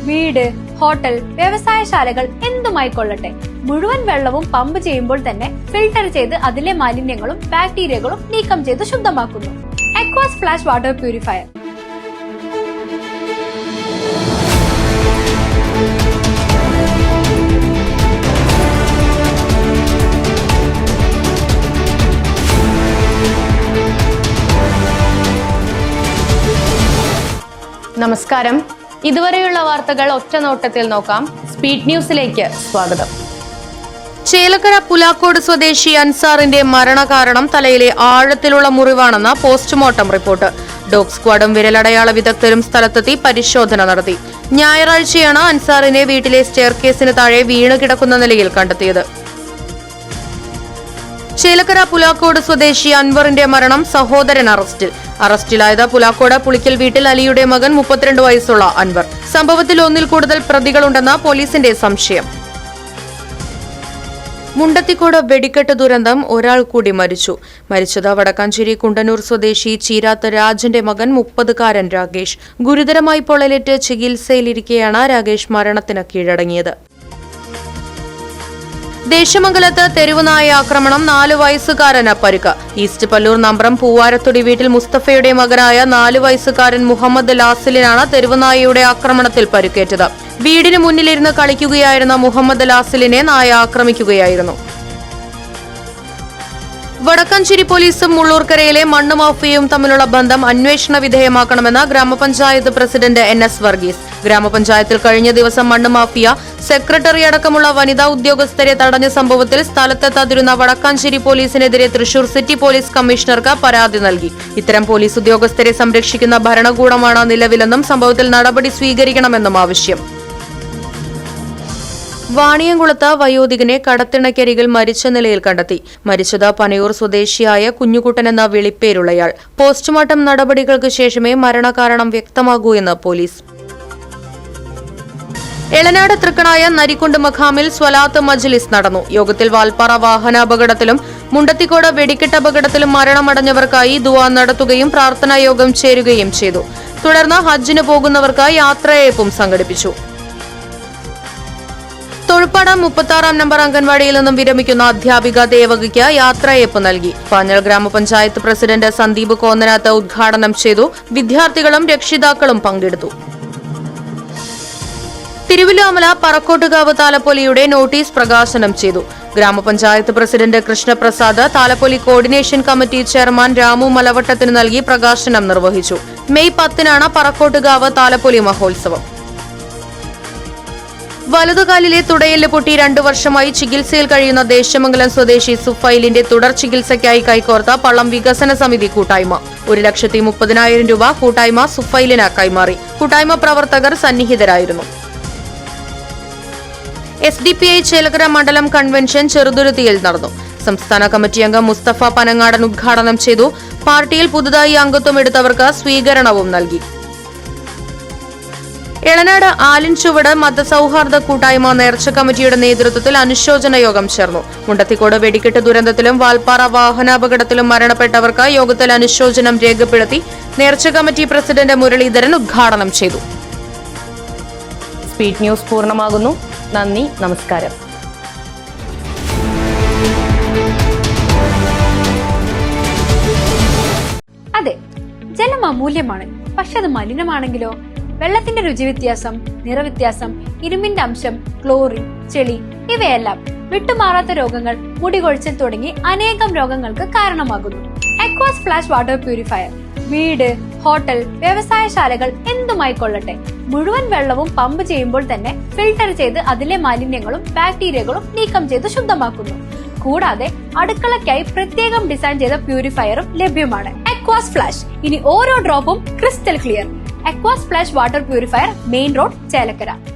വീട്, ഹോട്ടൽ, വ്യവസായശാലകൾ എന്തുമായിക്കൊള്ളട്ടെ, മുഴുവൻ വെള്ളവും പമ്പ് ചെയ്യുമ്പോൾ തന്നെ ഫിൽട്ടർ ചെയ്ത് അതിലെ മാലിന്യങ്ങളും ബാക്ടീരിയകളും നീക്കം ചെയ്ത് ശുദ്ധമാക്കുന്നു. അക്വാസ് ഫ്ലാഷ് വാട്ടർ പ്യൂരിഫയർ. നമസ്കാരം. ഇതുവരെയുള്ള വാർത്തകൾ ഒറ്റനോട്ടത്തിൽ നോക്കാം. സ്പീഡ് ന്യൂസിലേക്ക് സ്വാഗതം. ചേലക്കര പുലാക്കോട് സ്വദേശി അൻസാറിന്റെ മരണകാരണം തലയിലെ ആഴത്തിലുള്ള മുറിവാണെന്ന് പോസ്റ്റ്മോർട്ടം റിപ്പോർട്ട്. ഡോഗ് സ്ക്വാഡും വിരലടയാള വിദഗ്ധരും സ്ഥലത്തെത്തി പരിശോധന നടത്തി. ഞായറാഴ്ചയാണ് അൻസാറിനെ വീട്ടിലെ സ്റ്റെയർകേസിന് താഴെ വീണ് കിടക്കുന്ന നിലയിൽ കണ്ടെത്തിയത്. ചേലക്കര പുലാക്കോട് സ്വദേശി അൻവറിന്റെ മരണം സഹോദരൻ അറസ്റ്റിലായത് പുലാക്കോട് പുളിക്കൽ വീട്ടിൽ അലിയുടെ മകൻ 32 വയസ്സുള്ള അൻവർ. സംഭവത്തിൽ ഒന്നിൽ കൂടുതൽ പ്രതികളുണ്ടെന്ന് പോലീസിന്റെ സംശയം. മുണ്ടത്തിക്കോട് വെടിക്കെട്ട് ദുരന്തം, ഒരാൾ കൂടി മരിച്ചത് വടക്കാഞ്ചേരി കുണ്ടന്നൂർ സ്വദേശി ചീരാത്ത് രാജന്റെ മകൻ 30-കാരൻ രാകേഷ്. ഗുരുതരമായി പൊള്ളലേറ്റ് ചികിത്സയിലിരിക്കെയാണ് രാകേഷ് മരണത്തിന് കീഴടങ്ങിയത്. ദേശമംഗലത്ത് തെരുവുനായ ആക്രമണം, 4 വയസ്സുകാരന് പരിക്ക്. ഈസ്റ്റ് പല്ലൂർ നമ്പ്രം പൂവാരത്തൊടി വീട്ടിൽ മുസ്തഫയുടെ മകനായ 4 വയസ്സുകാരൻ മുഹമ്മദ് ലാസിലിനാണ് തെരുവുനായയുടെ ആക്രമണത്തിൽ പരിക്കേറ്റത്. വീടിന് മുന്നിലിരുന്ന് കളിക്കുകയായിരുന്ന മുഹമ്മദ് ലാസിലിനെ നായ ആക്രമിക്കുകയായിരുന്നു. വടക്കാഞ്ചേരി പോലീസും മുള്ളൂർക്കരയിലെ മണ്ണ് മാഫിയയും തമ്മിലുള്ള ബന്ധം അന്വേഷണ വിധേയമാക്കണമെന്ന് ഗ്രാമപഞ്ചായത്ത് പ്രസിഡന്റ് NS വർഗീസ്. ഗ്രാമപഞ്ചായത്തിൽ കഴിഞ്ഞ ദിവസം മണ്ണ് മാഫിയ സെക്രട്ടറി അടക്കമുള്ള വനിതാ ഉദ്യോഗസ്ഥരെ തടഞ്ഞ സംഭവത്തിൽ സ്ഥലത്തെത്താതിരുന്ന വടക്കാഞ്ചേരി പോലീസിനെതിരെ തൃശൂർ സിറ്റി പോലീസ് കമ്മീഷണർക്ക് പരാതി നൽകി. ഇത്തരം പോലീസ് ഉദ്യോഗസ്ഥരെ സംരക്ഷിക്കുന്ന ഭരണകൂടമാണ് നിലവിലെന്നും സംഭവത്തിൽ നടപടി സ്വീകരിക്കണമെന്നും ആവശ്യം. വാണിയംകുളത്ത് വയോധികനെ കടത്തിണക്കരികിൽ മരിച്ച നിലയിൽ കണ്ടെത്തി. മരിച്ചത് പനയൂർ സ്വദേശിയായ കുഞ്ഞുകുട്ടൻ എന്ന വിളിപ്പേരുള്ളയാൾ. പോസ്റ്റ്മോർട്ടം നടപടികൾക്ക് ശേഷമേ മരണകാരണം വ്യക്തമാകൂ എന്ന് പോലീസ്. എളനാട് തൃക്കണായ നരിക്കുണ്ട് മഖാമിൽ സ്വലാത്ത് മജ്ലിസ് നടന്നു. യോഗത്തിൽ വാൽപ്പാറ വാഹനാപകടത്തിലും മുണ്ടത്തിക്കോട് വെടിക്കെട്ടപകടത്തിലും മരണമടഞ്ഞവർക്കായി ദുആ നടത്തുകയും പ്രാർത്ഥനാ യോഗം ചേരുകയും ചെയ്തു. തുടർന്ന് ഹജ്ജിന് പോകുന്നവർക്ക് യാത്രയയപ്പും സംഘടിപ്പിച്ചു. തൊഴുപ്പാട് 36-ാം നമ്പർ അംഗൻവാടിയിൽ നിന്നും വിരമിക്കുന്ന അധ്യാപിക ദേവകിക്ക് യാത്രയയപ്പ് നൽകി. പാഞ്ഞാൾ ഗ്രാമപഞ്ചായത്ത് പ്രസിഡന്റ് സന്ദീപ് കോന്നനാത്ത് ഉദ്ഘാടനം ചെയ്തു. വിദ്യാർത്ഥികളും രക്ഷിതാക്കളും പങ്കെടുത്തു. തിരുവല്ലോമല പറക്കോട്ടുകാവ് താലപ്പൊലിയുടെ നോട്ടീസ് പ്രകാശനം ചെയ്തു. ഗ്രാമപഞ്ചായത്ത് പ്രസിഡന്റ് കൃഷ്ണപ്രസാദ് താലപ്പൊലി കോർഡിനേഷൻ കമ്മിറ്റി ചെയർമാൻ രാമു മലവട്ടത്തിന് നൽകി പ്രകാശനം നിർവഹിച്ചു. മെയ് 10-നാണ് പറക്കോട്ടുകാവ് താലപ്പൊലി മഹോത്സവം. വലതുകാലിലെ തുടയെല്ല് പൊട്ടി 2 വർഷമായി ചികിത്സയിൽ കഴിയുന്ന ദേശമംഗലം സ്വദേശി സുഫൈലിന്റെ തുടർ ചികിത്സയ്ക്കായി കൈകോർത്ത പള്ളം വികസന സമിതി കൂട്ടായ്മ 1,30,000 രൂപ കൂട്ടായ്മ സുഫൈലിന് കൈമാറി. കൂട്ടായ്മ പ്രവർത്തകർ സന്നിഹിതരായിരുന്നു. SDPI ചേലക്കര മണ്ഡലം കൺവെൻഷൻ ചെറുതുരുത്തിയിൽ നടന്നു. സംസ്ഥാന കമ്മിറ്റി അംഗം മുസ്തഫ പനങ്ങാടൻ ഉദ്ഘാടനം ചെയ്തു. പാർട്ടിയിൽ പുതുതായി അംഗത്വം എടുത്തവർക്ക് സ്വീകരണവും നൽകി. എളനാട് ആലിൻചുവട് മതസൌഹാർദ്ദ കൂട്ടായ്മ നേർച്ച കമ്മിറ്റിയുടെ നേതൃത്വത്തിൽ അനുശോചന യോഗം ചേർന്നു. മുണ്ടത്തിക്കോട് വെടിക്കെട്ട് ദുരന്തത്തിലും വാൽപ്പാറ വാഹനാപകടത്തിലും മരണപ്പെട്ടവർക്ക് യോഗത്തിൽ അനുശോചനം രേഖപ്പെടുത്തി. നേർച്ച കമ്മിറ്റി പ്രസിഡന്റ് മുരളീധരൻ ഉദ്ഘാടനം ചെയ്തു. സ്പീഡ് ന്യൂസ് പൂർണ്ണമാകുന്നു. നന്ദി, നമസ്കാരം. അതെ, ജലം അമൂല്യമാണ്. പക്ഷെ അത് മലിനമാണെങ്കിലോ? വെള്ളത്തിന്റെ രുചി വ്യത്യാസം, നിറവ്യത്യാസം, ഇരുമ്പിന്റെ അംശം, ക്ലോറിൻ, ചെളി ഇവയെല്ലാം വിട്ടുമാറാത്ത രോഗങ്ങൾ, മുടികൊഴിച്ചിൽ തുടങ്ങി അനേകം രോഗങ്ങൾക്ക് കാരണമാകുന്നു. അക്വാസ് ഫ്ലാഷ് വാട്ടർ പ്യൂരിഫയർ. വീട്, ഹോട്ടൽ, വ്യവസായശാലകൾ എന്തുമായിക്കൊള്ളട്ടെ, മുഴുവൻ വെള്ളവും പമ്പ് ചെയ്യുമ്പോൾ തന്നെ ഫിൽട്ടർ ചെയ്ത് അതിലെ മാലിന്യങ്ങളും ബാക്ടീരിയകളും നീക്കം ചെയ്ത് ശുദ്ധമാക്കുന്നു. കൂടാതെ അടുക്കളയ്ക്കായി പ്രത്യേകം ഡിസൈൻ ചെയ്ത പ്യൂരിഫയറും ലഭ്യമാണ്. Aquas flash. ഇനി ഓരോ ഡ്രോപ്പും crystal clear. Aquas flash water purifier, main road, Chelakkara.